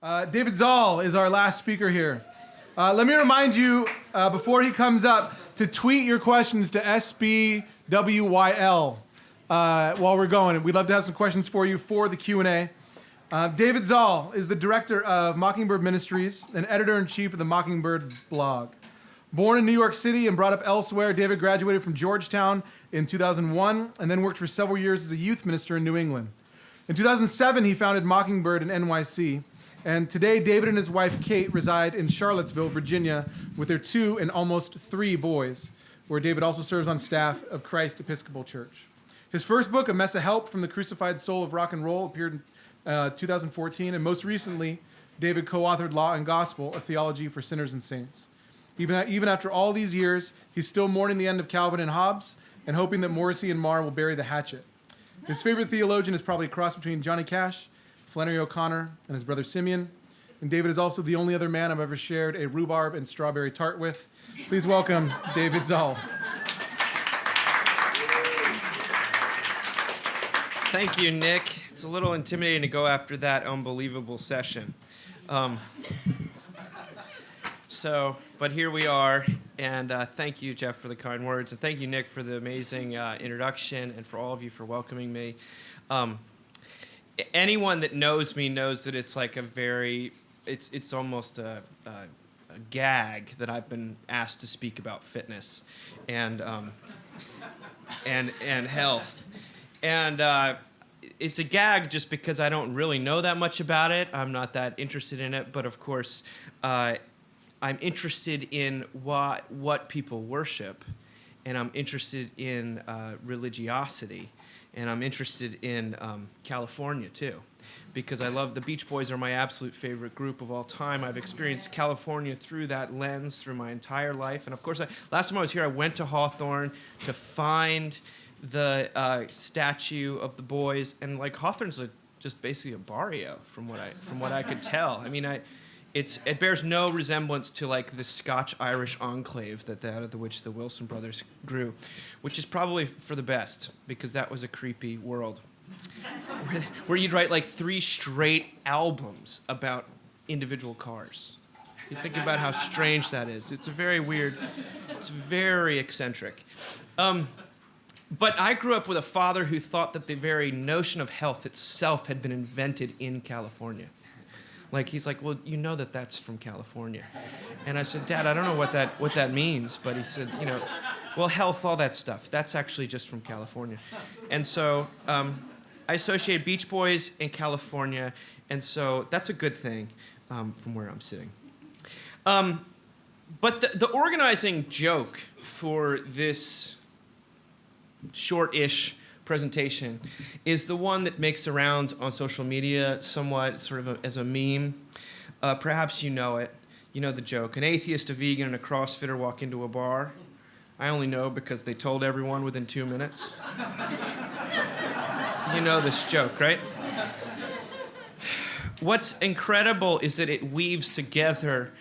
David Zahl is our last speaker here. Let me remind you, before he comes up, to tweet your questions to SBWYL while we're going. We'd love to have some questions for you for the Q&A. David Zahl is the director of Mockingbird Ministries and editor-in-chief of the Mockingbird blog. Born in New York City and brought up elsewhere, David graduated from Georgetown in 2001 and then worked for several years as a youth minister in New England. In 2007, he founded Mockingbird in NYC. And today, David and his wife, Cate, reside in Charlottesville, Virginia, with their 2 and almost 3 boys, where David also serves on staff of Christ Episcopal Church. His first book, A Mess of Help from the Crucified Soul of Rock and Roll, appeared in 2014. And most recently, David co-authored Law and Gospel, A Theology for Sinners and Saints. Even after all these years, he's still mourning the end of Calvin and Hobbes and hoping that Morrissey and Marr will bury the hatchet. His favorite theologian is probably a cross between Johnny Cash, Flannery O'Connor, and his brother Simeon. And David is also the only other man I've ever shared a rhubarb and strawberry tart with. Please welcome David Zahl. Thank you, Nick. It's a little intimidating to go after that unbelievable session. But here we are, and thank you, Jeff, for the kind words, and thank you, Nick, for the amazing introduction, and for all of you for welcoming me. Anyone that knows me knows that it's like it's almost a gag that I've been asked to speak about fitness and health, and it's a gag just because I don't really know that much about it. I'm not that interested in it, but of course, I'm interested in what people worship, and I'm interested in religiosity. And I'm interested in California, too, because I love the Beach Boys are my absolute favorite group of all time. I've experienced California through that lens through my entire life. And, of course, last time I was here, I went to Hawthorne to find the statue of the boys. And, like, Hawthorne's just basically a barrio from what I could tell. I mean, it bears no resemblance to like the Scotch-Irish enclave out of which the Wilson brothers grew, which is probably for the best because that was a creepy world where you'd write like 3 straight albums about individual cars. You think about how strange that is. It's very weird. It's very eccentric. But I grew up with a father who thought that the very notion of health itself had been invented in California. Like, he's like, well, you know that's from California. And I said, Dad, I don't know what that means. But he said, well, health, all that stuff, that's actually just from California. And so I associate Beach Boys in California, and so that's a good thing from where I'm sitting. But the organizing joke for this short-ish presentation is the one that makes the rounds on social media somewhat sort of as a meme. Perhaps you know it. You know the joke. An atheist, a vegan, and a CrossFitter walk into a bar. I only know because they told everyone within 2 minutes. You know this joke, right? What's incredible is that it weaves together,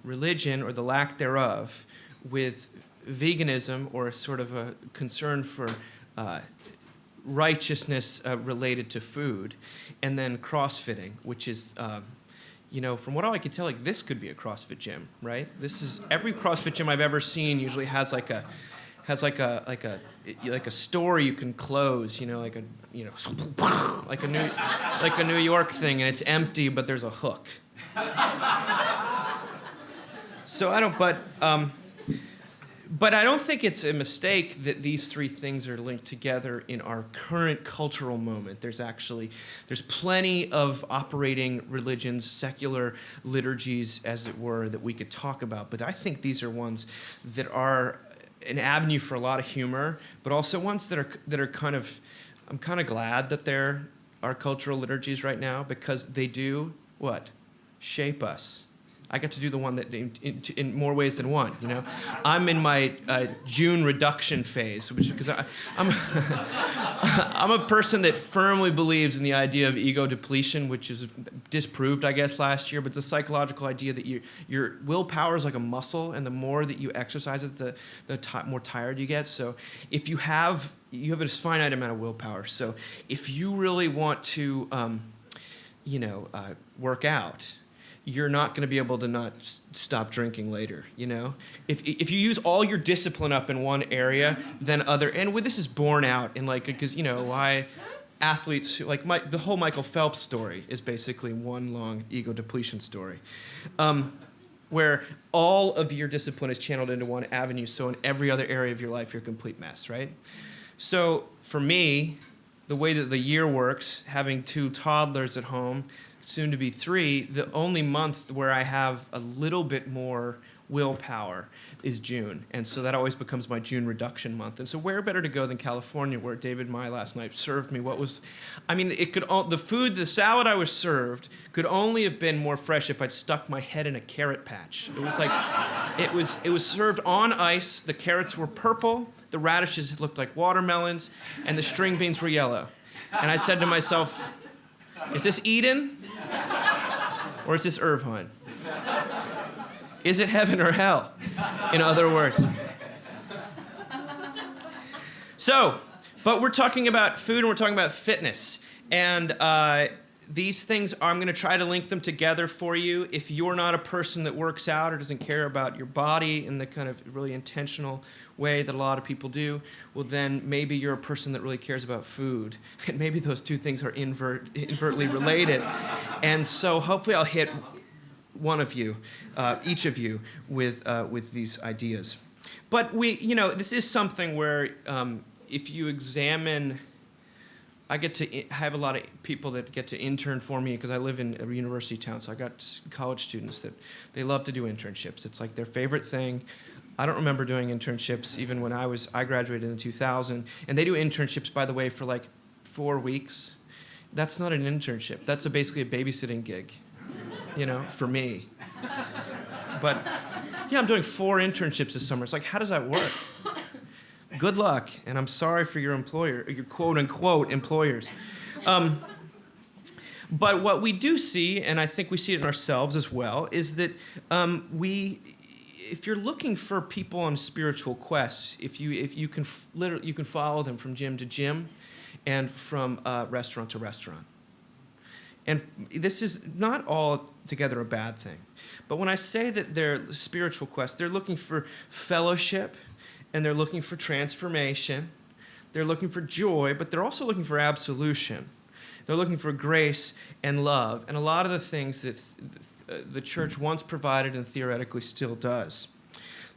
religion or the lack thereof with veganism, or sort of a concern for righteousness related to food, and then CrossFitting, which is, from what all I can tell, like this could be a CrossFit gym, right? This is every CrossFit gym I've ever seen usually has like a store you can close, like a New York thing, and it's empty, but there's a hook. So I don't, But I don't think it's a mistake that these 3 things are linked together in our current cultural moment. There's plenty of operating religions, secular liturgies, as it were, that we could talk about. But I think these are ones that are an avenue for a lot of humor, but also ones that are kind of, I'm kind of glad that they're our cultural liturgies right now, because they do, what? Shape us. I got to do the one that in more ways than one, I'm in my June reduction phase, because I'm a person that firmly believes in the idea of ego depletion, which is disproved, I guess, last year. But it's a psychological idea that your willpower is like a muscle, and the more that you exercise it, the more tired you get. So if you have a finite amount of willpower. So if you really want to work out, you're not going to be able to not stop drinking later, If you use all your discipline up in one area, then this is borne out in because, why athletes, the whole Michael Phelps story is basically one long ego depletion story, where all of your discipline is channeled into one avenue, so in every other area of your life, you're a complete mess, right? So for me, the way that the year works, having 2 toddlers at home, soon to be 3, the only month where I have a little bit more willpower is June. And so that always becomes my June reduction month. And so where better to go than California, where David Mai last night served me the salad I was served could only have been more fresh if I'd stuck my head in a carrot patch. It was it was served on ice. The carrots were purple, the radishes looked like watermelons, and the string beans were yellow. And I said to myself, is this Eden? Or is this Irvine? Is it heaven or hell? In other words. But we're talking about food and we're talking about fitness. And these things, I'm going to try to link them together for you. If you're not a person that works out or doesn't care about your body in the kind of really intentional way that a lot of people do, well, then maybe you're a person that really cares about food. And maybe those two things are invertly related. And so hopefully I'll hit one of you, each of you, with these ideas. But this is something where if you examine, I have a lot of people that get to intern for me because I live in a university town, so I got college students that they love to do internships. It's like their favorite thing. I don't remember doing internships even when I graduated in 2000, and they do internships, by the way, for 4 weeks. That's not an internship. That's basically a babysitting gig, for me. But yeah, I'm doing 4 internships this summer. It's like, how does that work? Good luck, and I'm sorry for your employer, your quote-unquote employers. But what we do see, and I think we see it in ourselves as well, is that if you're looking for people on spiritual quests, if you can follow them from gym to gym, and from restaurant to restaurant. And this is not altogether a bad thing. But when I say that they're spiritual quests, they're looking for fellowship, and they're looking for transformation. They're looking for joy, but they're also looking for absolution. They're looking for grace and love, and a lot of the things that the church once provided and theoretically still does.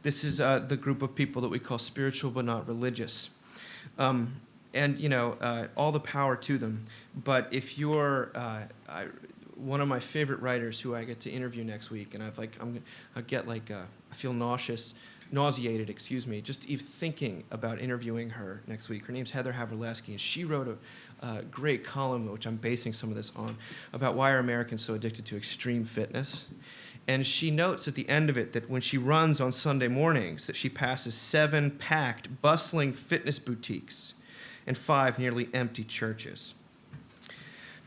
This is the group of people that we call spiritual but not religious. And all the power to them. But if you're one of my favorite writers who I get to interview next week, and I feel nauseated, just even thinking about interviewing her next week. Her name's Heather Havrilesky, and she wrote a great column, which I'm basing some of this on, about why are Americans so addicted to extreme fitness. And she notes at the end of it that when she runs on Sunday mornings, that she passes 7 packed, bustling fitness boutiques and 5 nearly empty churches.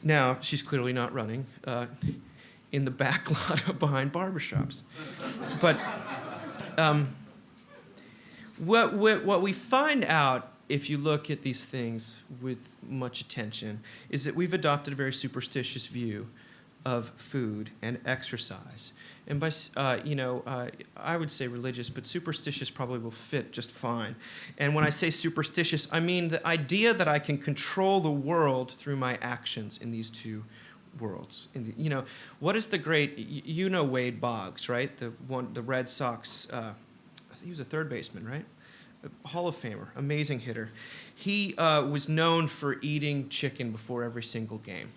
Now, she's clearly not running in the back lot behind barbershops. But what we find out, if you look at these things with much attention, is that we've adopted a very superstitious view of food and exercise. And by, I would say religious, but superstitious probably will fit just fine. And when I say superstitious, I mean the idea that I can control the world through my actions in these two worlds. What is the great, Wade Boggs, right? The Red Sox, I think he was a third baseman, right? A Hall of Famer, amazing hitter. He was known for eating chicken before every single game.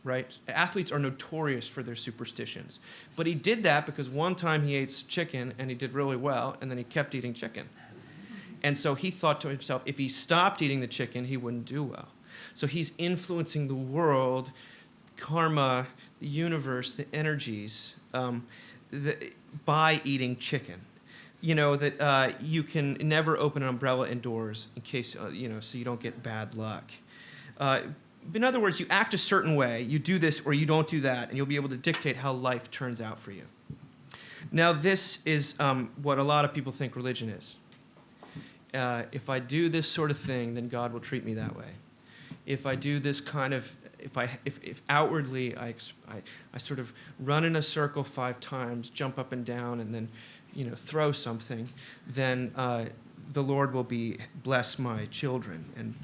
Right? Athletes are notorious for their superstitions. But he did that because one time he ate chicken and he did really well, and then he kept eating chicken. And so he thought to himself, if he stopped eating the chicken, he wouldn't do well. So he's influencing the world, karma, the universe, the energies, by eating chicken. That you can never open an umbrella indoors in case, so you don't get bad luck. In other words, you act a certain way, you do this or you don't do that, and you'll be able to dictate how life turns out for you. Now, this is what a lot of people think religion is. If I do this sort of thing, then God will treat me that way. If I do this kind of if outwardly I sort of run in a circle 5 times, jump up and down, and then, throw something, then the Lord will bless my children, and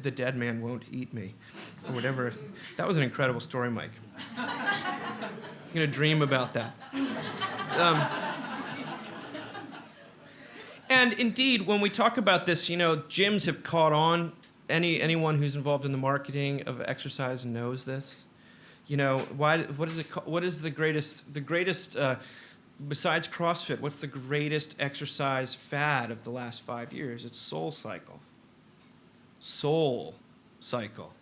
the dead man won't eat me, or whatever. That was an incredible story, Mike. I'm gonna dream about that. And indeed, when we talk about this, gyms have caught on. Anyone who's involved in the marketing of exercise knows this. What is it called? What is the greatest besides CrossFit? What's the greatest exercise fad of the last 5 years? It's Soul Cycle. Soul Cycle.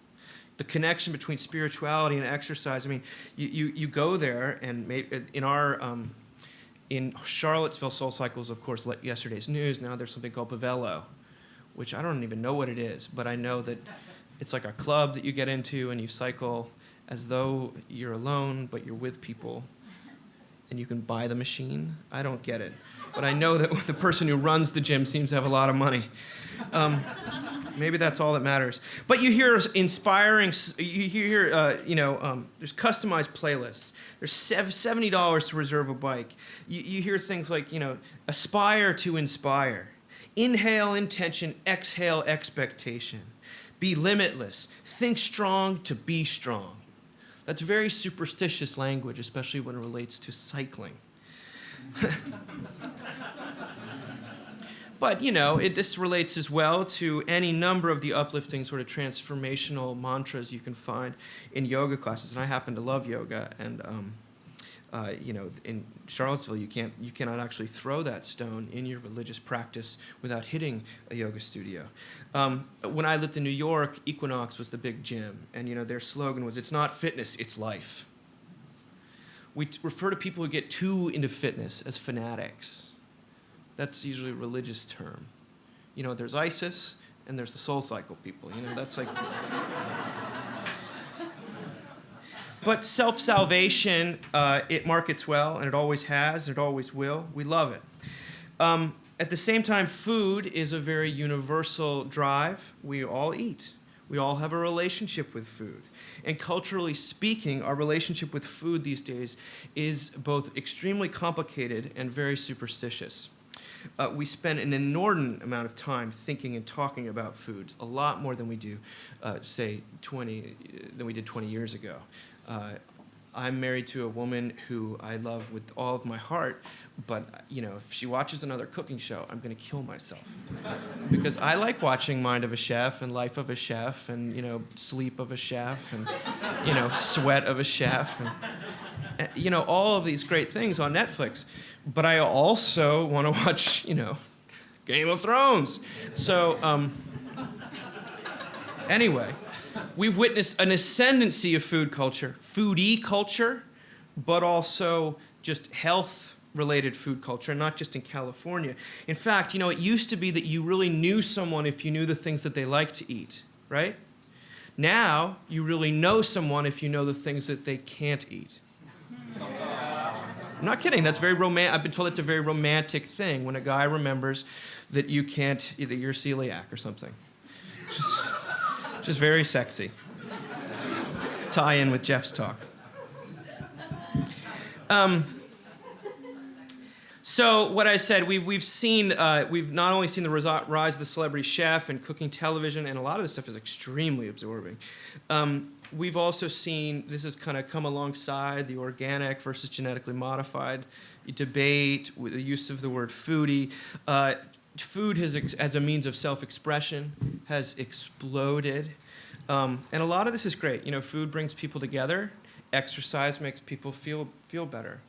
The connection between spirituality and exercise. I mean, you go there, and in Charlottesville, Soul Cycle is, of course, yesterday's news. Now there's something called Pavelo, which I don't even know what it is, but I know that it's like a club that you get into, and you cycle as though you're alone, but you're with people, and you can buy the machine. I don't get it, but I know that the person who runs the gym seems to have a lot of money. Maybe that's all that matters. But you hear inspiring, there's customized playlists. There's $70 to reserve a bike. You hear things like, aspire to inspire. Inhale intention, exhale expectation. Be limitless. Think strong to be strong. That's very superstitious language, especially when it relates to cycling. But, this relates as well to any number of the uplifting sort of transformational mantras you can find in yoga classes. And I happen to love yoga. And, in Charlottesville, you cannot actually throw that stone in your religious practice without hitting a yoga studio. When I lived in New York, Equinox was the big gym. And, their slogan was, "It's not fitness, it's life." We refer to people who get too into fitness as fanatics. That's usually a religious term. There's ISIS and there's the Soul Cycle people. That's like... But self-salvation, it markets well, and it always has, and it always will. We love it. At the same time, food is a very universal drive. We all eat. We all have a relationship with food. And culturally speaking, our relationship with food these days is both extremely complicated and very superstitious. We spend an inordinate amount of time thinking and talking about food, a lot more than we do, than we did 20 years ago. I'm married to a woman who I love with all of my heart, but if she watches another cooking show, I'm going to kill myself, because I like watching Mind of a Chef and Life of a Chef and Sleep of a Chef and Sweat of a Chef and all of these great things on Netflix. But I also want to watch, Game of Thrones. So, anyway, we've witnessed an ascendancy of food culture, foodie culture, but also just health-related food culture, not just in California. In fact, it used to be that you really knew someone if you knew the things that they like to eat, right? Now, you really know someone if you know the things that they can't eat. I'm not kidding. That's very romantic. I've been told it's a very romantic thing when a guy remembers that you're celiac or something. Just very sexy. Tie in with Jeff's talk. So what I said, we've not only seen the rise of the celebrity chef and cooking television, and a lot of this stuff is extremely absorbing. We've also seen, this has kind of come alongside the organic versus genetically modified debate with the use of the word foodie. Food as a means of self-expression has exploded. And a lot of this is great. Food brings people together. Exercise makes people feel better.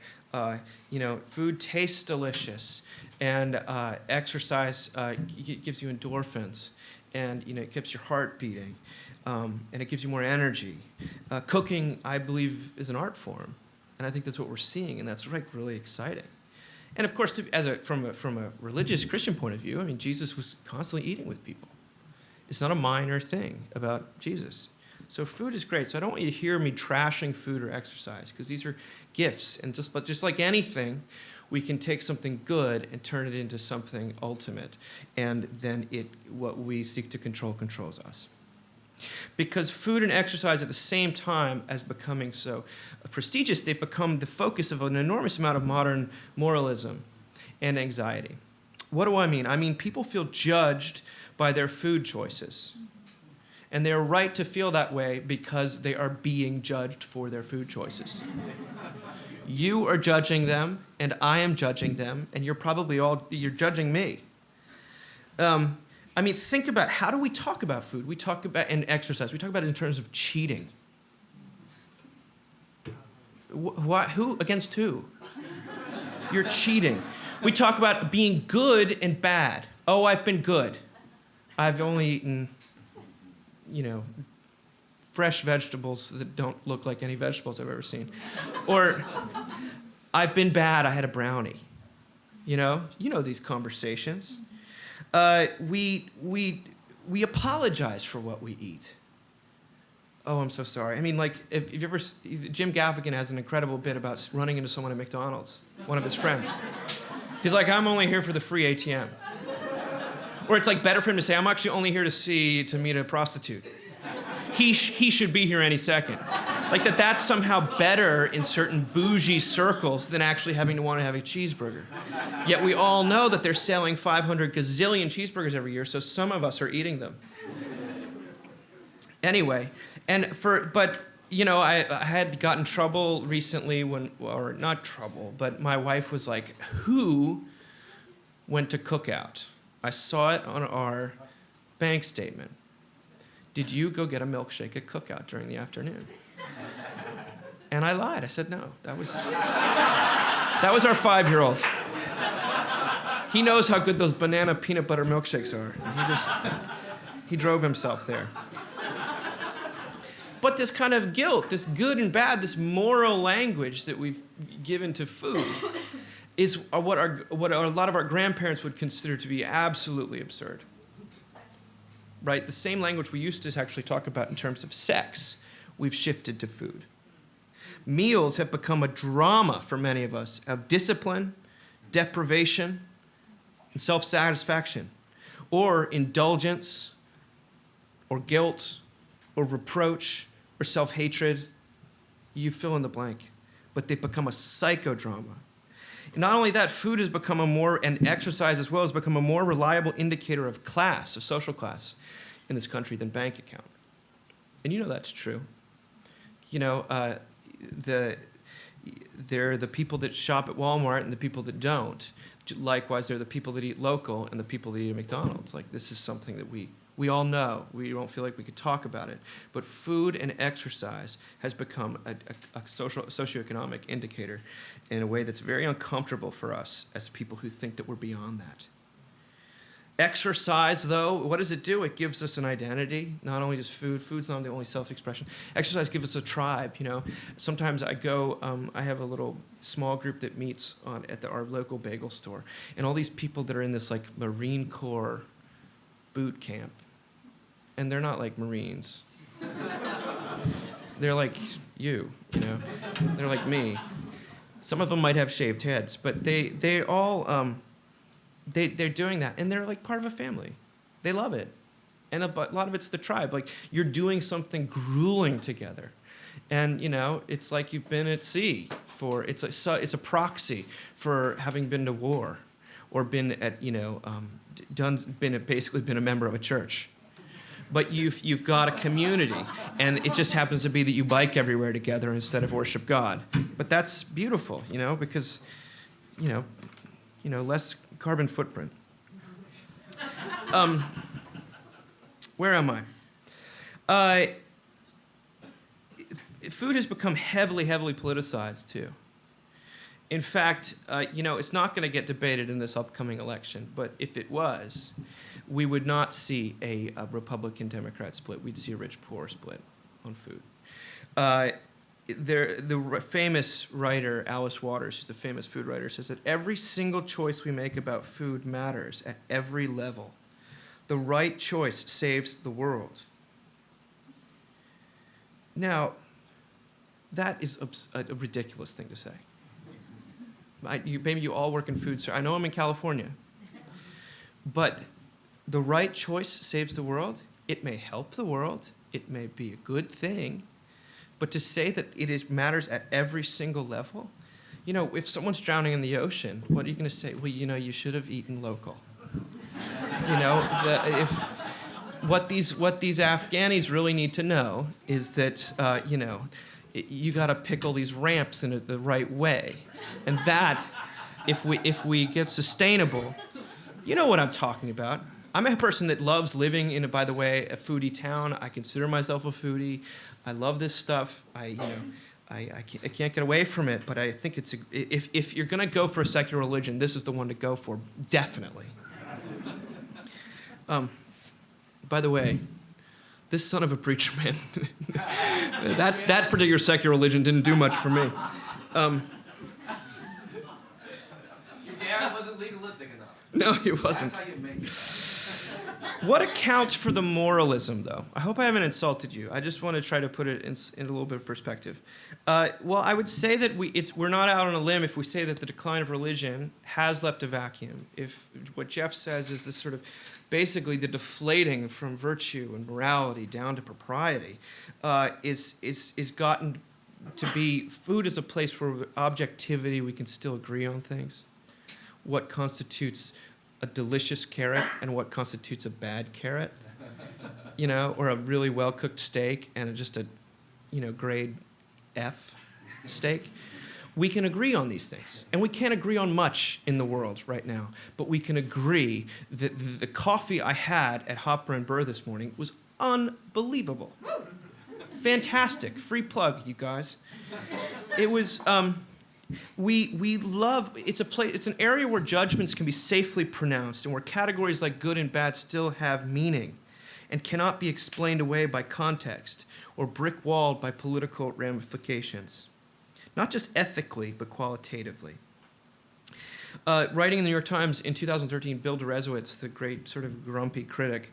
Food tastes delicious. And exercise gives you endorphins. And, it keeps your heart beating. And it gives you more energy. Cooking, I believe, is an art form, and I think that's what we're seeing, and that's really exciting. And of course, from a religious Christian point of view, Jesus was constantly eating with people. It's not a minor thing about Jesus. So food is great. So I don't want you to hear me trashing food or exercise, because these are gifts, and just like anything, we can take something good and turn it into something ultimate, and then what we seek to control controls us. Because food and exercise at the same time as becoming so prestigious, they've become the focus of an enormous amount of modern moralism and anxiety. What do I mean? I mean people feel judged by their food choices. And they're right to feel that way because they are being judged for their food choices. You are judging them, and I am judging them, and you're judging me. I mean, think about, how do we talk about food? We talk about, and exercise, we talk about it in terms of cheating. Who against who? You're cheating. We talk about being good and bad. Oh, I've been good. I've only eaten, fresh vegetables that don't look like any vegetables I've ever seen. Or, I've been bad, I had a brownie. You know these conversations. We apologize for what we eat. Oh, I'm so sorry. I mean, like, if you ever, Jim Gaffigan has an incredible bit about running into someone at McDonald's, one of his friends. He's like, I'm only here for the free ATM. Or it's like better for him to say, I'm actually only here to meet a prostitute. He should be here any second. Like that's somehow better in certain bougie circles than actually having to want to have a cheeseburger. Yet we all know that they're selling 500 gazillion cheeseburgers every year, so some of us are eating them. Anyway, I had gotten in trouble recently or not trouble, but my wife was like, who went to Cookout? I saw it on our bank statement. Did you go get a milkshake at Cookout during the afternoon? And I lied. I said no. That was our 5-year-old. He knows how good those banana peanut butter milkshakes are. And he drove himself there. But this kind of guilt, this good and bad, this moral language that we've given to food is what a lot of our grandparents would consider to be absolutely absurd. Right? The same language we used to actually talk about in terms of sex, we've shifted to food. Meals have become a drama for many of us of discipline, deprivation, and self-satisfaction, or indulgence, or guilt, or reproach, or self-hatred. You fill in the blank. But they've become a psychodrama. And not only that, food has become and exercise as well has become a more reliable indicator of class, of social class in this country than bank account. And you know that's true. There are the people that shop at Walmart and the people that don't. Likewise, there are the people that eat local and the people that eat at McDonald's. Like, this is something that we all know. We don't feel like we could talk about it. But food and exercise has become a socioeconomic indicator in a way that's very uncomfortable for us as people who think that we're beyond that. Exercise, though, what does it do? It gives us an identity. Not only does food's not the only self-expression. Exercise gives us a tribe, Sometimes I go, I have a little small group that meets at our local bagel store. And all these people that are in this, like, Marine Corps boot camp. And they're not like Marines. They're like you. They're like me. Some of them might have shaved heads, but they all... They're doing that, and they're like part of a family. They love it. And a lot of it's the tribe. Like, you're doing something grueling together. And, it's like you've been at sea it's a proxy for having been to war or been at, basically been a member of a church. But you've got a community, and it just happens to be that you bike everywhere together instead of worship God. But that's beautiful, because, less carbon footprint. Where am I? Food has become heavily, heavily politicized, too. In fact, it's not going to get debated in this upcoming election, but if it was, we would not see a Republican-Democrat split. We'd see a rich-poor split on food. The famous writer, Alice Waters, who's the famous food writer, says that every single choice we make about food matters at every level. The right choice saves the world. Now, that is a ridiculous thing to say. Maybe you all work in food. I know I'm in California. But the right choice saves the world. It may help the world. it may be a good thing, but to say that matters at every single level, if someone's drowning in the ocean, what are you going to say? Well, you should have eaten local. What these Afghanis really need to know is that, you got to pickle these ramps in the right way. And that, if we get sustainable, you know what I'm talking about. I'm a person that loves living in, by the way, a foodie town. I consider myself a foodie. I love this stuff. I can't get away from it, but I think if you're going to go for a secular religion, this is the one to go for, definitely. By the way, this son of a preacher man, that particular secular religion didn't do much for me. Your dad wasn't legalistic enough. No, he wasn't. That's how you make it. What accounts for the moralism, though? I hope I haven't insulted you. I just want to try to put it in a little bit of perspective. Well, I would say that we're not out on a limb if we say that the decline of religion has left a vacuum. If what Jeff says is this sort of basically the deflating from virtue and morality down to propriety is gotten to be food is a place where with objectivity we can still agree on things. What constitutes a delicious carrot and what constitutes a bad carrot, or a really well-cooked steak and just a, grade F steak. We can agree on these things. And we can't agree on much in the world right now, but we can agree that the coffee I had at Hopper and Burr this morning was unbelievable. Fantastic. Free plug, you guys. It was... We love, it's an area where judgments can be safely pronounced and where categories like good and bad still have meaning and cannot be explained away by context or brick-walled by political ramifications. Not just ethically, but qualitatively. Writing in the New York Times in 2013, Bill Deresiewicz, the great sort of grumpy critic,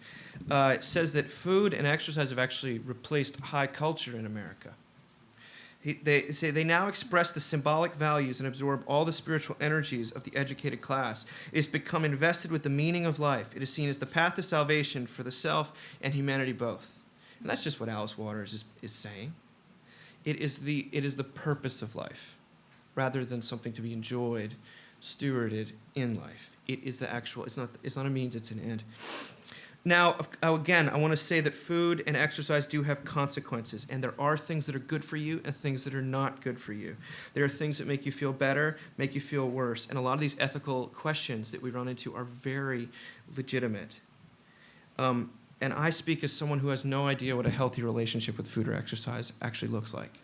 says that food and exercise have actually replaced high culture in America. They say they now express the symbolic values and absorb all the spiritual energies of the educated class. It has become invested with the meaning of life. It is seen as the path to salvation for the self and humanity both. And that's just what Alice Waters is saying. It is the purpose of life, rather than something to be enjoyed, stewarded in life. It is the actual. It's not a means. It's an end. Now, again, I want to say that food and exercise do have consequences, and there are things that are good for you and things that are not good for you. There are things that make you feel better, make you feel worse, and a lot of these ethical questions that we run into are very legitimate. And I speak as someone who has no idea what a healthy relationship with food or exercise actually looks like.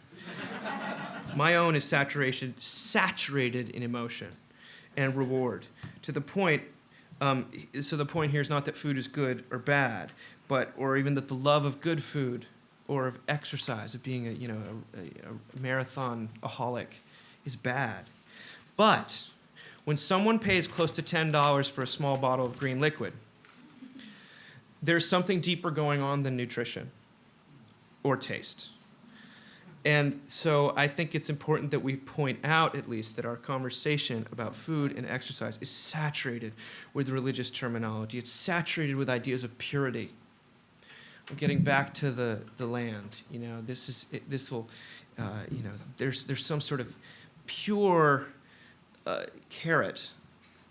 My own is saturated in emotion and reward, to the point. So the point here is not that food is good or bad, or even that the love of good food or of exercise, of being a marathon-aholic, is bad. But when someone pays close to $10 for a small bottle of green liquid, there's something deeper going on than nutrition or taste. And so I think it's important that we point out, at least, that our conversation about food and exercise is saturated with religious terminology. It's saturated with ideas of purity. I'm getting back to the land. There's some sort of pure carrot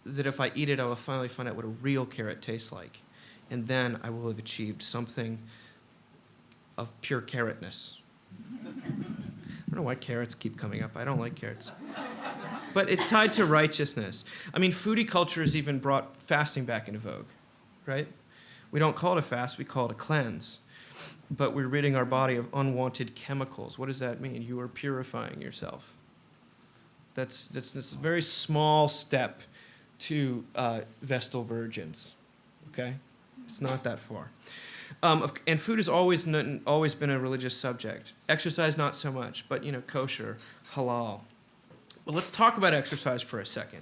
that if I eat it, I will finally find out what a real carrot tastes like. And then I will have achieved something of pure carrotness. I don't know why carrots keep coming up. I don't like carrots. But it's tied to righteousness. I mean, foodie culture has even brought fasting back into vogue, right? We don't call it a fast, we call it a cleanse. But we're ridding our body of unwanted chemicals. What does that mean? You are purifying yourself. That's a very small step to Vestal virgins, okay? It's not that far. And food has always been a religious subject. Exercise, not so much, but, kosher, halal. Well, let's talk about exercise for a second.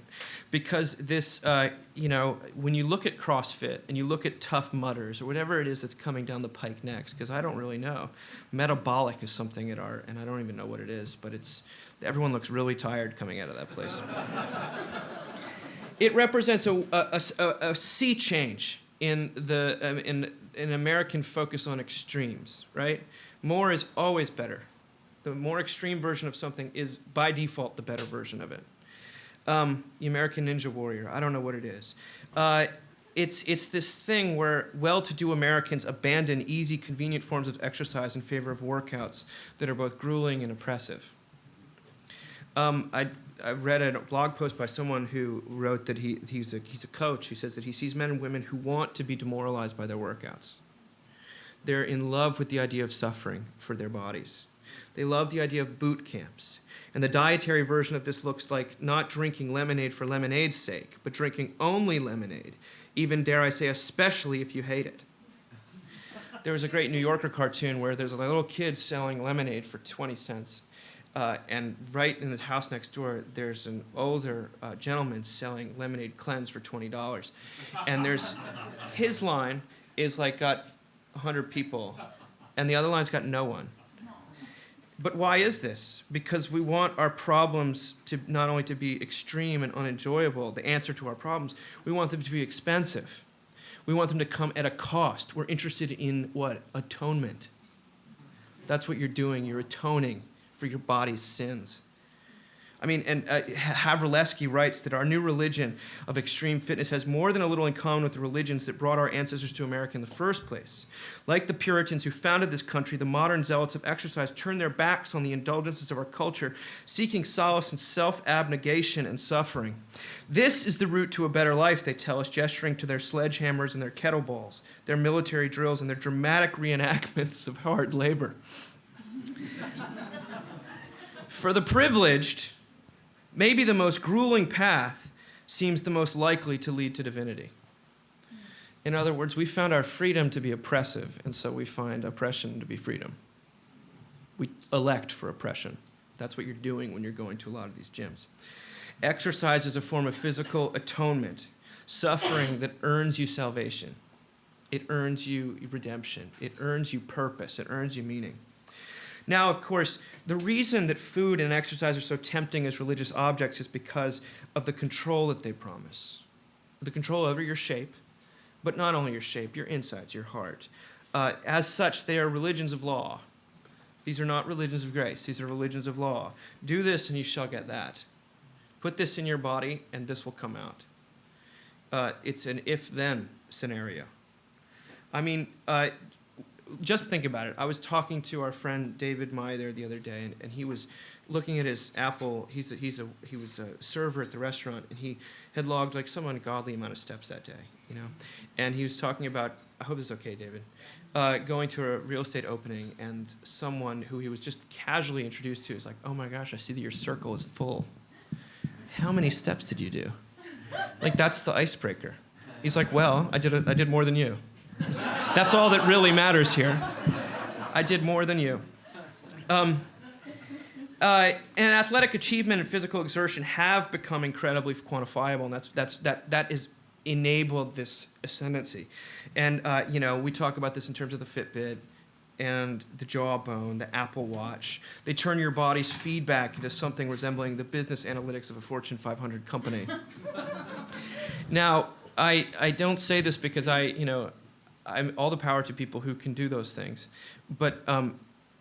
Because this, when you look at CrossFit and you look at Tough Mudders or whatever it is that's coming down the pike next, because I don't really know. Metabolic is something and I don't even know what it is, but everyone looks really tired coming out of that place. It represents a sea change in an American focus on extremes, right? More is always better. The more extreme version of something is, by default, the better version of it. The American Ninja Warrior, I don't know what it is. It's this thing where well-to-do Americans abandon easy, convenient forms of exercise in favor of workouts that are both grueling and oppressive. I read a blog post by someone who wrote that he's a coach who says that he sees men and women who want to be demoralized by their workouts. They're in love with the idea of suffering for their bodies. They love the idea of boot camps. And the dietary version of this looks like not drinking lemonade for lemonade's sake, but drinking only lemonade, even, dare I say, especially if you hate it. There was a great New Yorker cartoon where there's a little kid selling lemonade for 20 cents. And right in his house next door, there's an older gentleman selling lemonade cleanse for $20. And his line is like got 100 people, and the other line's got no one. But why is this? Because we want our problems to not only to be extreme and unenjoyable, the answer to our problems, we want them to be expensive. We want them to come at a cost. We're interested in what? Atonement. That's what you're doing. You're atoning for your body's sins. I mean, and Havrilesky writes that our new religion of extreme fitness has more than a little in common with the religions that brought our ancestors to America in the first place. Like the Puritans who founded this country, the modern zealots of exercise turn their backs on the indulgences of our culture, seeking solace in self-abnegation and suffering. This is the route to a better life, they tell us, gesturing to their sledgehammers and their kettleballs, their military drills, and their dramatic reenactments of hard labor. For the privileged, maybe the most grueling path seems the most likely to lead to divinity. In other words, we found our freedom to be oppressive, and so we find oppression to be freedom. We elect for oppression. That's what you're doing when you're going to a lot of these gyms. Exercise is a form of physical atonement, suffering that earns you salvation. It earns you redemption. It earns you purpose. It earns you meaning. Now, of course, the reason that food and exercise are so tempting as religious objects is because of the control that they promise. The control over your shape, but not only your shape, your insides, your heart. As such, they are religions of law. These are not religions of grace. These are religions of law. Do this and you shall get that. Put this in your body and this will come out. It's an if-then scenario. I mean, just think about it. I was talking to our friend David Mai there the other day, and he was looking at his Apple. He was a server at the restaurant, and he had logged like some ungodly amount of steps that day, you know. And he was talking about, I hope this is okay, David, going to a real estate opening, and someone who he was just casually introduced to is like, "Oh my gosh, I see that your circle is full. How many steps did you do?" Like, that's the icebreaker. He's like, "Well, I did more than you. That's all that really matters here. I did more than you." And athletic achievement and physical exertion have become incredibly quantifiable, and that is enabled this ascendancy. And you know, we talk about this in terms of the Fitbit and the Jawbone, the Apple Watch. They turn your body's feedback into something resembling the business analytics of a Fortune 500 company. Now, I don't say this because I'm all the power to people who can do those things. But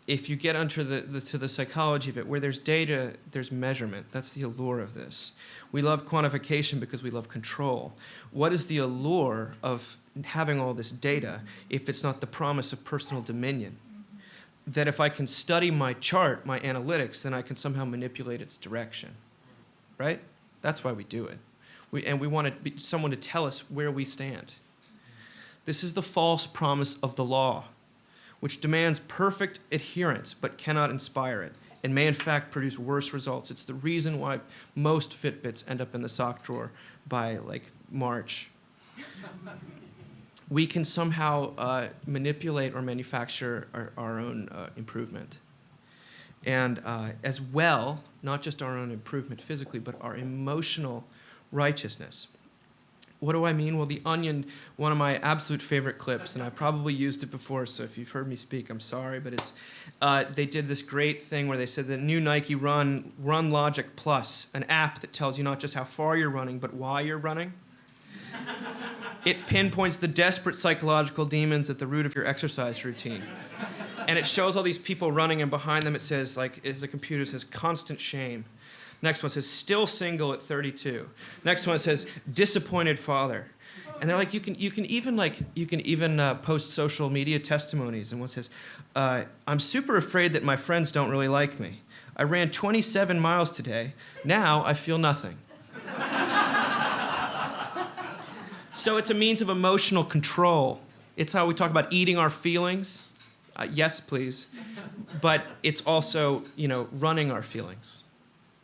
if you get to the psychology of it, where there's data, there's measurement. That's the allure of this. We love quantification because we love control. What is the allure of having all this data if it's not the promise of personal dominion? That if I can study my chart, my analytics, then I can somehow manipulate its direction, right? That's why we do it. We want someone to tell us where we stand. This is the false promise of the law, which demands perfect adherence but cannot inspire it, and may in fact produce worse results. It's the reason why most Fitbits end up in the sock drawer by like March. We can somehow manipulate or manufacture our own improvement. And as well, not just our own improvement physically, but our emotional righteousness. What do I mean? Well, The Onion, one of my absolute favorite clips, and I've probably used it before, so if you've heard me speak, I'm sorry, but it's they did this great thing where they said the new Nike Run Logic Plus, an app that tells you not just how far you're running, but why you're running. It pinpoints the desperate psychological demons at the root of your exercise routine. And it shows all these people running, and behind them it says, like, as the computer says, constant shame. Next one says, still single at 32. Next one says, disappointed father. And they're like, you can even post social media testimonies. And one says, I'm super afraid that my friends don't really like me. I ran 27 miles today. Now I feel nothing. So it's a means of emotional control. It's how we talk about eating our feelings. Yes, please. But it's also, running our feelings.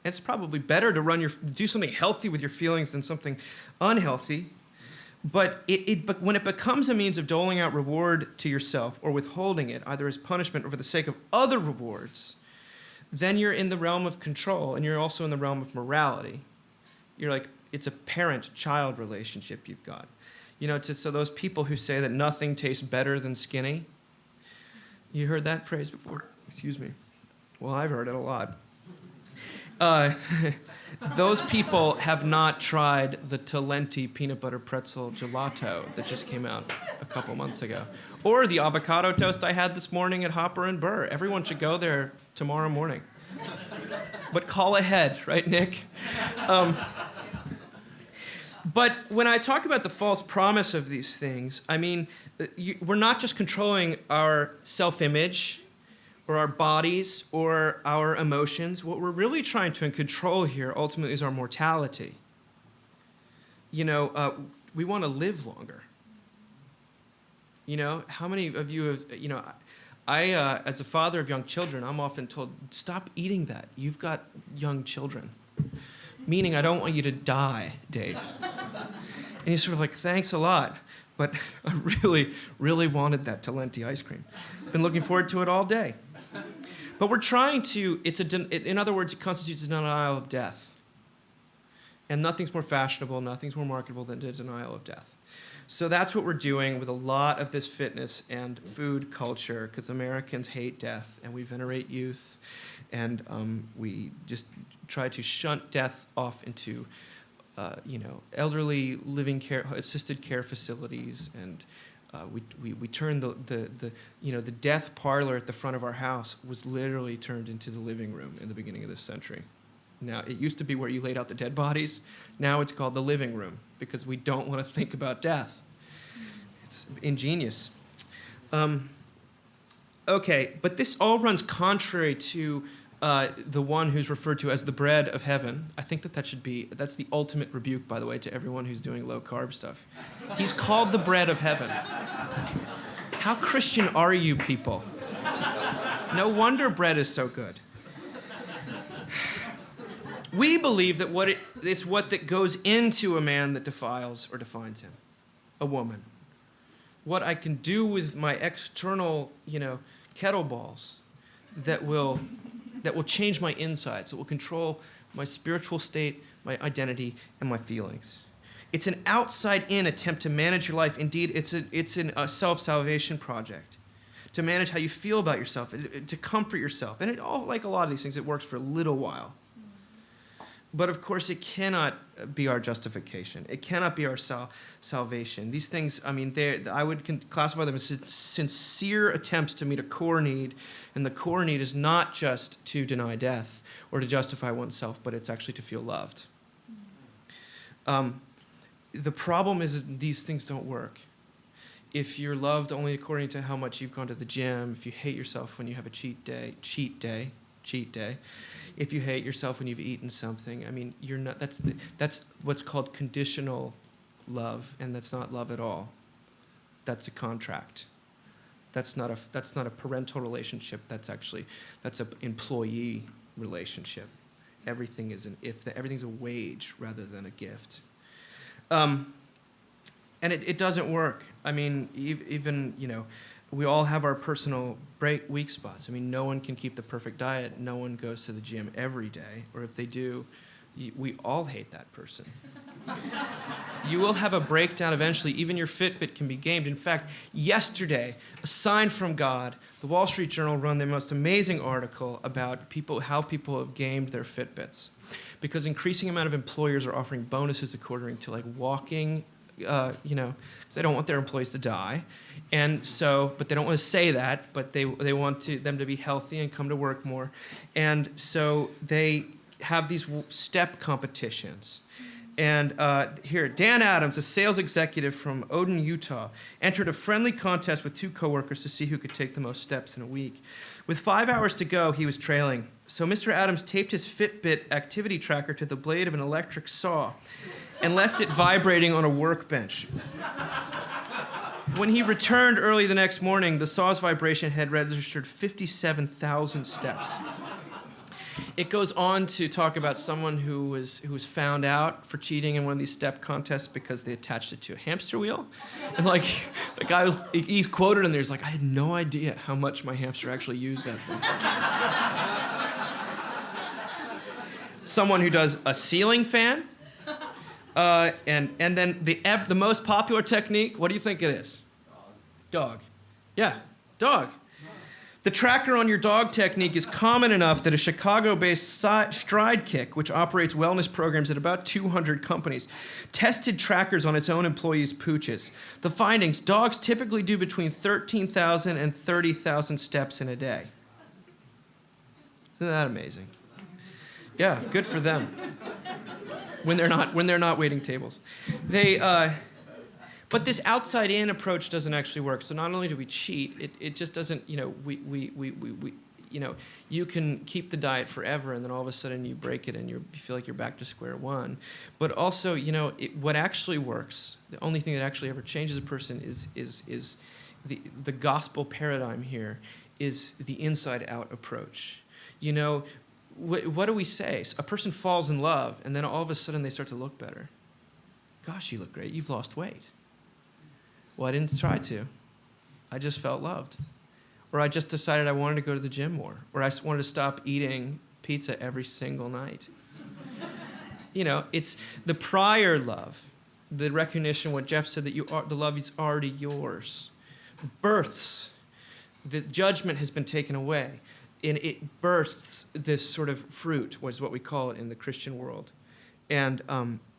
It's probably better to do something healthy with your feelings than something unhealthy. But when it becomes a means of doling out reward to yourself or withholding it, either as punishment or for the sake of other rewards, then you're in the realm of control, and you're also in the realm of morality. You're like, it's a parent-child relationship you've got. So those people who say that nothing tastes better than skinny, you heard that phrase before? Excuse me. Well, I've heard it a lot. Those people have not tried the Talenti peanut butter pretzel gelato that just came out a couple months ago. Or the avocado toast I had this morning at Hopper and Burr. Everyone should go there tomorrow morning. But call ahead, right, Nick? But when I talk about the false promise of these things, I mean, we're not just controlling our self-image or our bodies or our emotions. What we're really trying to control here ultimately is our mortality. We want to live longer. How many of you have, I, as a father of young children, I'm often told, stop eating that. You've got young children. Meaning, I don't want you to die, Dave. And he's sort of like, thanks a lot, but I really, really wanted that Talenti ice cream. Been looking forward to it all day. But we're trying to, in other words, it constitutes a denial of death. And nothing's more fashionable, nothing's more marketable than a denial of death. So that's what we're doing with a lot of this fitness and food culture, because Americans hate death, and we venerate youth, and we just try to shunt death off into, elderly living care, assisted care facilities, and we turned the death parlor at the front of our house was literally turned into the living room in the beginning of this century. Now, it used to be where you laid out the dead bodies. Now it's called the living room because we don't want to think about death. It's ingenious. Okay, but this all runs contrary to the one who's referred to as the bread of heaven. I think that's the ultimate rebuke, by the way, to everyone who's doing low-carb stuff. He's called the bread of heaven. How Christian are you people? No wonder bread is so good. We believe that it's what that goes into a man that defiles or defines him, a woman. What I can do with my external, kettleballs that will change my insides, that will control my spiritual state, my identity, and my feelings. It's an outside-in attempt to manage your life. Indeed, it's a self-salvation project, to manage how you feel about yourself, to comfort yourself. And like a lot of these things, it works for a little while. But of course, it cannot be our justification. It cannot be our salvation. These things, I would classify them as sincere attempts to meet a core need, and the core need is not just to deny death or to justify oneself, but it's actually to feel loved. The problem is these things don't work. If you're loved only according to how much you've gone to the gym, if you hate yourself when you have a cheat day. If you hate yourself when you've eaten something, you're not. That's what's called conditional love, and that's not love at all. That's a contract. That's not a parental relationship. That's an employee relationship. Everything's a wage rather than a gift. And it doesn't work. We all have our personal weak spots. No one can keep the perfect diet. No one goes to the gym every day. Or if they do, we all hate that person. You will have a breakdown eventually. Even your Fitbit can be gamed. In fact, yesterday, a sign from God, the Wall Street Journal ran the most amazing article about how people have gamed their Fitbits. Because increasing amount of employers are offering bonuses according to walking 'cause they don't want their employees to die. And so, but they don't want to say that, but they want them to be healthy and come to work more. And so they have these step competitions. And here, Dan Adams, a sales executive from Odin, Utah, entered a friendly contest with 2 coworkers to see who could take the most steps in a week. With 5 hours to go, he was trailing. So Mr. Adams taped his Fitbit activity tracker to the blade of an electric saw and left it vibrating on a workbench. When he returned early the next morning, the saw's vibration had registered 57,000 steps. It goes on to talk about someone who was found out for cheating in one of these step contests because they attached it to a hamster wheel. And like, the guy he's quoted in there, he's like, I had no idea how much my hamster actually used that thing. Someone who does a ceiling fan. And then the most popular technique, what do you think it is? Dog. Yeah, dog. The tracker on your dog technique is common enough that a Chicago-based Stride Kick, which operates wellness programs at about 200 companies, tested trackers on its own employees' pooches. The findings, dogs typically do between 13,000 and 30,000 steps in a day. Isn't that amazing? Yeah, good for them. When they're not waiting tables. But this outside-in approach doesn't actually work. So not only do we cheat, it just doesn't, you can keep the diet forever and then all of a sudden you break it and you feel like you're back to square one. But also, what actually works, the only thing that actually ever changes a person is the gospel paradigm here is the inside-out approach. What do we say? A person falls in love and then all of a sudden they start to look better. Gosh, you look great. You've lost weight. Well, I didn't try to. I just felt loved. Or I just decided I wanted to go to the gym more. Or I just wanted to stop eating pizza every single night. It's the prior love, the recognition, what Jeff said, that the love is already yours. Births, the judgment has been taken away. And it bursts this sort of fruit, was what we call it in the Christian world. And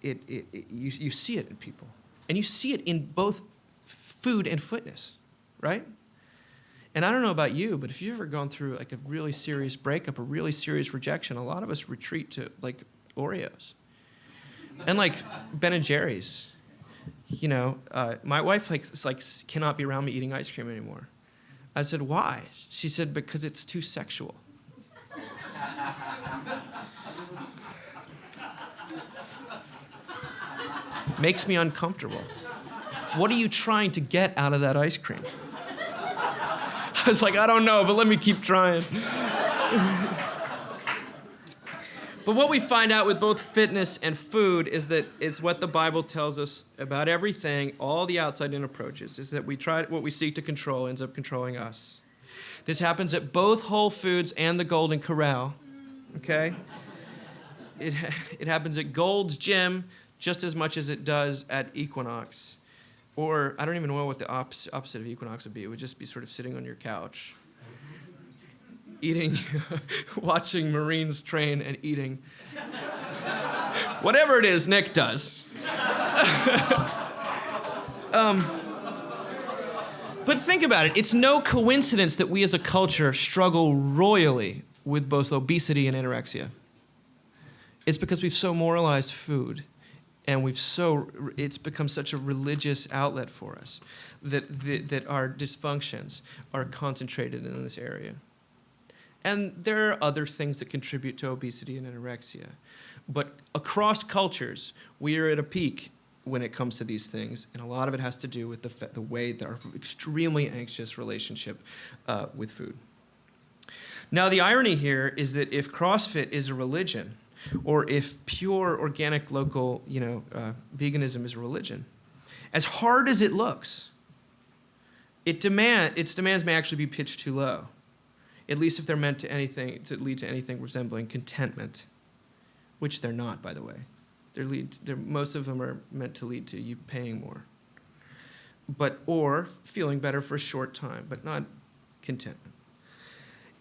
you see it in people. And you see it in both food and fitness, right? And I don't know about you, but if you've ever gone through like a really serious breakup, a really serious rejection, a lot of us retreat to like Oreos and like Ben & Jerry's. My wife cannot be around me eating ice cream anymore. I said, why? She said, because it's too sexual. Makes me uncomfortable. What are you trying to get out of that ice cream? I was like, I don't know, but let me keep trying. But what we find out with both fitness and food is what the Bible tells us about everything, all the outside-in approaches, is that what we seek to control ends up controlling us. This happens at both Whole Foods and the Golden Corral, okay? It happens at Gold's Gym just as much as it does at Equinox. Or I don't even know what the opposite of Equinox would be. It would just be sort of sitting on your couch, eating, watching Marines train and eating. Whatever it is Nick does. But think about it. It's no coincidence that we as a culture struggle royally with both obesity and anorexia. It's because we've so moralized food. And it's become such a religious outlet for us that our dysfunctions are concentrated in this area. And there are other things that contribute to obesity and anorexia. But across cultures, we are at a peak when it comes to these things. And a lot of it has to do with the way that our extremely anxious relationship with food. Now, the irony here is that if CrossFit is a religion, or if pure, organic, local, veganism is a religion, as hard as it looks, its demands may actually be pitched too low, at least if they're meant to lead to anything resembling contentment, which they're not, by the way. Most of them are meant to lead to you paying more, or feeling better for a short time, but not contentment.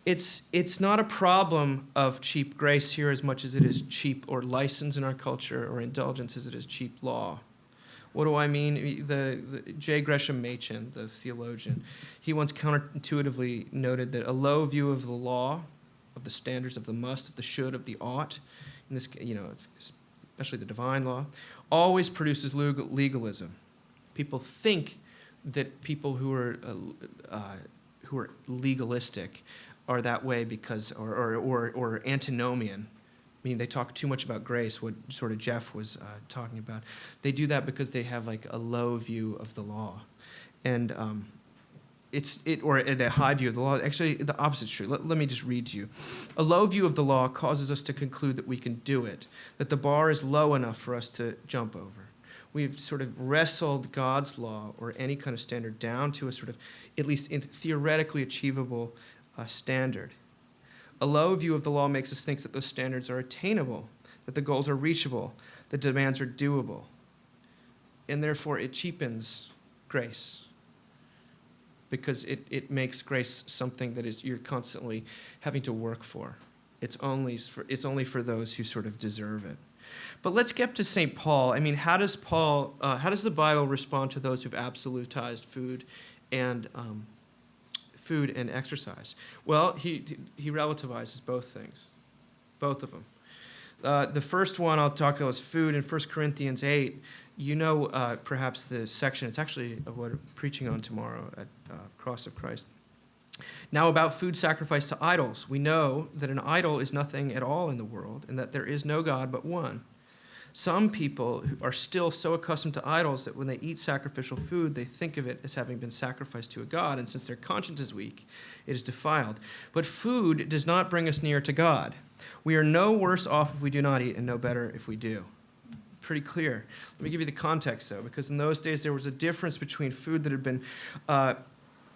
It's not a problem of cheap grace here as much as it is cheap or license in our culture or indulgence as it is cheap law. What do I mean? The J. Gresham Machen, the theologian, he once counterintuitively noted that a low view of the law, of the standards, of the must, of the should, of the ought, in this, especially the divine law, always produces legalism. People think that people who are legalistic are that way because, or antinomian. I mean, they talk too much about grace, what sort of Jeff was talking about. They do that because they have like a low view of the law. And or the high view of the law. Actually, the opposite is true. Let me just read to you. A low view of the law causes us to conclude that we can do it, that the bar is low enough for us to jump over. We've sort of wrestled God's law or any kind of standard down to a sort of, at least theoretically achievable standard. A low view of the law makes us think that those standards are attainable, that the goals are reachable, the demands are doable. And therefore, it cheapens grace because it makes grace something that is you're constantly having to work for. It's only for those who sort of deserve it. But let's get to St. Paul. I mean, how does the Bible respond to those who've absolutized food and exercise? Well, he relativizes both things, both of them. The first one I'll talk about is food in 1 Corinthians 8. You know perhaps the section, it's actually what I'm preaching on tomorrow at Cross of Christ. Now about food sacrificed to idols. We know that an idol is nothing at all in the world and that there is no God but one. Some people are still so accustomed to idols that when they eat sacrificial food, they think of it as having been sacrificed to a god, and since their conscience is weak, it is defiled. But food does not bring us near to God. We are no worse off if we do not eat, and no better if we do. Pretty clear. Let me give you the context, though, because in those days there was a difference between food that had been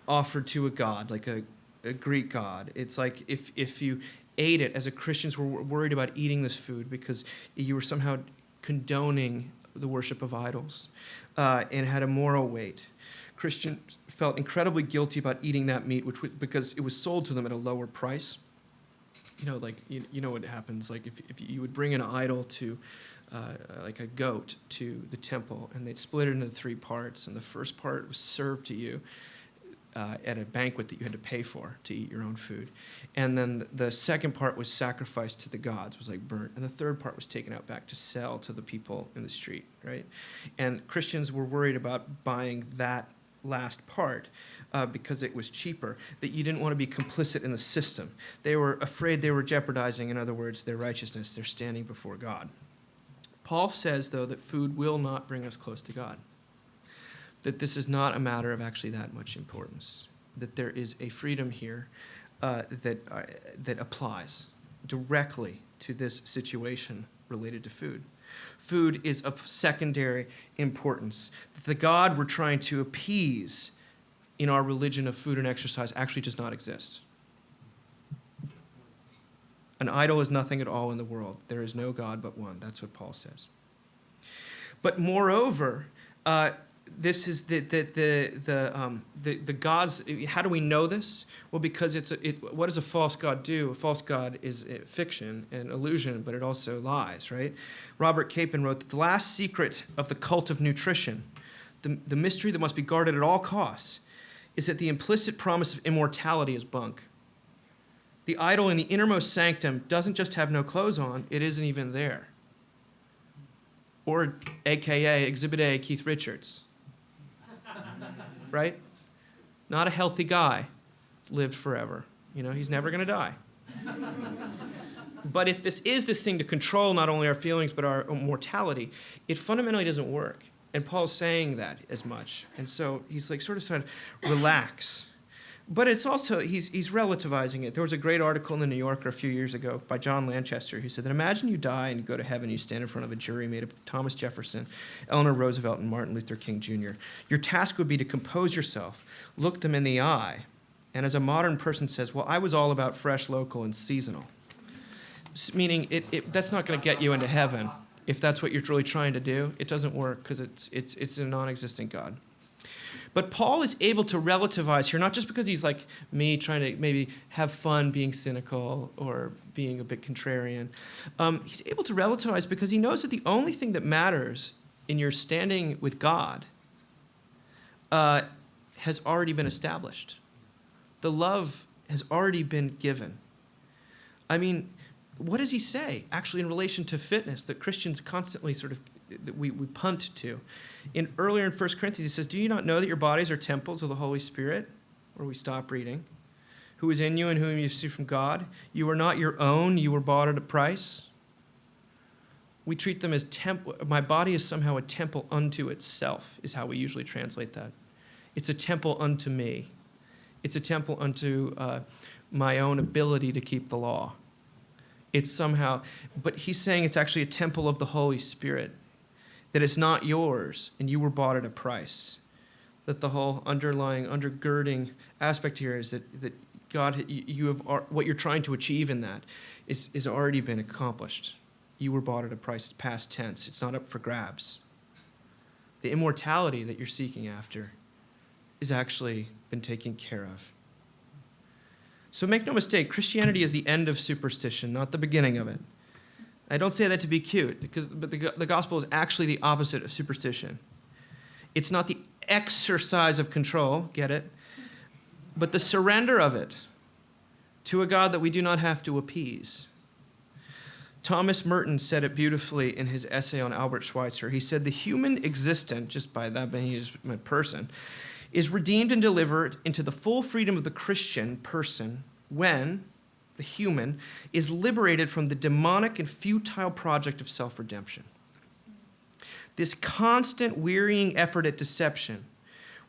offered to a god, like a Greek god. It's like if you ate it, as a Christians were worried about eating this food because you were somehow condoning the worship of idols and had a moral weight. Christians felt incredibly guilty about eating that meat, because it was sold to them at a lower price. You know what happens, like if you would bring an idol to, like a goat to the temple, and they'd split it into 3 parts, and the first part was served to you at a banquet that you had to pay for to eat your own food. And then the second part was sacrificed to the gods, was like burnt. And the third part was taken out back to sell to the people in the street, right? And Christians were worried about buying that last part because it was cheaper, that you didn't want to be complicit in the system. They were afraid they were jeopardizing, in other words, their righteousness, their standing before God. Paul says, though, that food will not bring us close to God. That this is not a matter of actually that much importance. That there is a freedom here that applies directly to this situation related to food. Food is of secondary importance. The God we're trying to appease in our religion of food and exercise actually does not exist. An idol is nothing at all in the world. There is no God but one. That's what Paul says. But moreover, this is the gods. How do we know this? Well, because what does a false god do? A false god is fiction and illusion, but it also lies, right? Robert Capon wrote that the last secret of the cult of nutrition, the mystery that must be guarded at all costs, is that the implicit promise of immortality is bunk. The idol in the innermost sanctum doesn't just have no clothes on, it isn't even there. Or AKA Exhibit A, Keith Richards. Right? Not a healthy guy, lived forever. He's never going to die. But if this is this thing to control not only our feelings but our mortality, it fundamentally doesn't work. And Paul's saying that as much. And so he's like sort of relax. But it's also, he's relativizing it. There was a great article in the New Yorker a few years ago by John Lanchester who said that imagine you die and you go to heaven, you stand in front of a jury made up of Thomas Jefferson, Eleanor Roosevelt, and Martin Luther King Jr. Your task would be to compose yourself, look them in the eye, and as a modern person says, well, I was all about fresh, local, and seasonal. Meaning that's not going to get you into heaven if that's what you're really trying to do. It doesn't work because it's a non-existent God. But Paul is able to relativize here, not just because he's like me trying to maybe have fun being cynical or being a bit contrarian. He's able to relativize because he knows that the only thing that matters in your standing with God has already been established. The love has already been given. I mean, what does he say actually in relation to fitness that Christians constantly sort of we punt to? Earlier in 1 Corinthians, he says, do you not know that your bodies are temples of the Holy Spirit? Where we stop reading. Who is in you and whom you see from God? You are not your own. You were bought at a price. We treat them as temple. My body is somehow a temple unto itself, is how we usually translate that. It's a temple unto me. It's a temple unto my own ability to keep the law. It's somehow, but he's saying it's actually a temple of the Holy Spirit, that it's not yours and you were bought at a price. That the whole undergirding aspect here is that God, you have what you're trying to achieve in that is already been accomplished. You were bought at a price. It's past tense. It's not up for grabs. The immortality that you're seeking after is actually been taken care of. So make no mistake, Christianity is the end of superstition, not the beginning of it. I don't say that to be cute, but the gospel is actually the opposite of superstition. It's not the exercise of control, get it? But the surrender of it to a God that we do not have to appease. Thomas Merton said it beautifully in his essay on Albert Schweitzer. He said, the human existence, just by that being his person, is redeemed and delivered into the full freedom of the Christian person when the human is liberated from the demonic and futile project of self-redemption. This constant wearying effort at deception,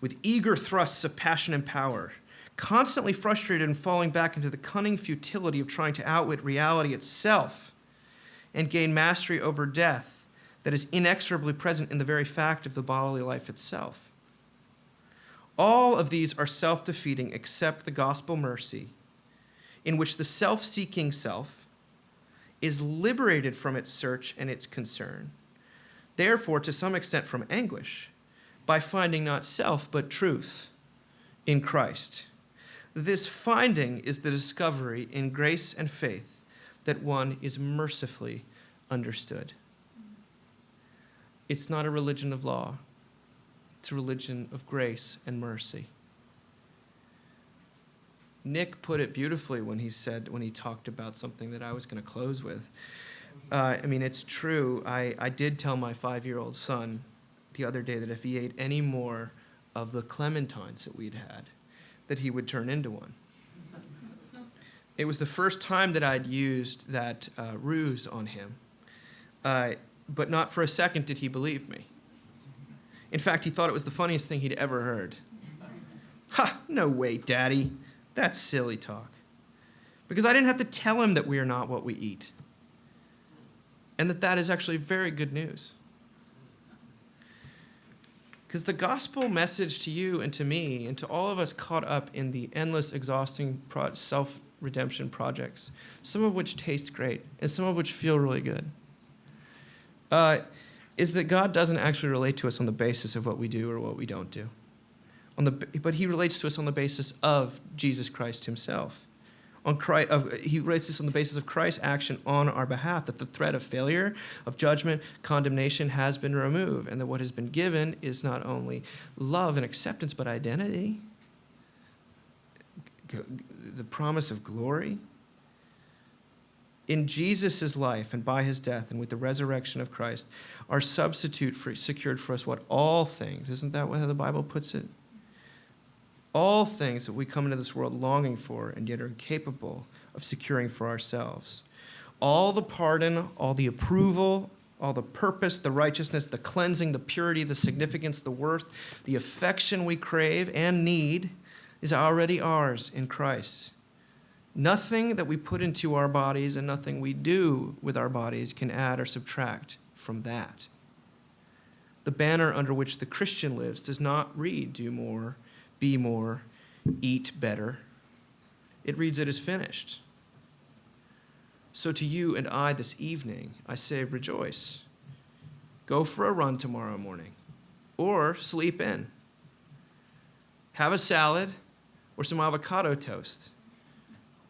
with eager thrusts of passion and power, constantly frustrated and falling back into the cunning futility of trying to outwit reality itself and gain mastery over death that is inexorably present in the very fact of the bodily life itself. All of these are self-defeating except the gospel mercy, in which the self-seeking self is liberated from its search and its concern, therefore to some extent from anguish, by finding not self but truth in Christ. This finding is the discovery in grace and faith that one is mercifully understood. It's not a religion of law. It's a religion of grace and mercy. Nick put it beautifully when he talked about something that I was going to close with. It's true. I did tell my 5-year-old son the other day that if he ate any more of the clementines that we'd had, that he would turn into one. It was the first time that I'd used that ruse on him, but not for a second did he believe me. In fact, he thought it was the funniest thing he'd ever heard. Ha, no way, Daddy. That's silly talk. Because I didn't have to tell him that we are not what we eat. And that is actually very good news. Because the gospel message to you and to me and to all of us caught up in the endless, exhausting self-redemption projects, some of which taste great and some of which feel really good, is that God doesn't actually relate to us on the basis of what we do or what we don't do. But he relates to us on the basis of Jesus Christ himself. He relates to us on the basis of Christ's action on our behalf, that the threat of failure, of judgment, condemnation has been removed, and that what has been given is not only love and acceptance, but identity, the promise of glory. In Jesus' life and by his death and with the resurrection of Christ, our substitute secured for us what? All things. Isn't that how the Bible puts it? All things that we come into this world longing for and yet are incapable of securing for ourselves. All the pardon, all the approval, all the purpose, the righteousness, the cleansing, the purity, the significance, the worth, the affection we crave and need is already ours in Christ. Nothing that we put into our bodies and nothing we do with our bodies can add or subtract from that. The banner under which the Christian lives does not read, do more, be more, eat better. It reads, it is finished. So to you and I this evening, I say rejoice. Go for a run tomorrow morning or sleep in. Have a salad or some avocado toast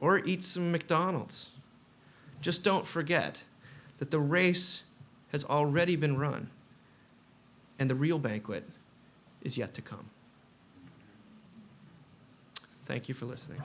or eat some McDonald's. Just don't forget that the race has already been run and the real banquet is yet to come. Thank you for listening.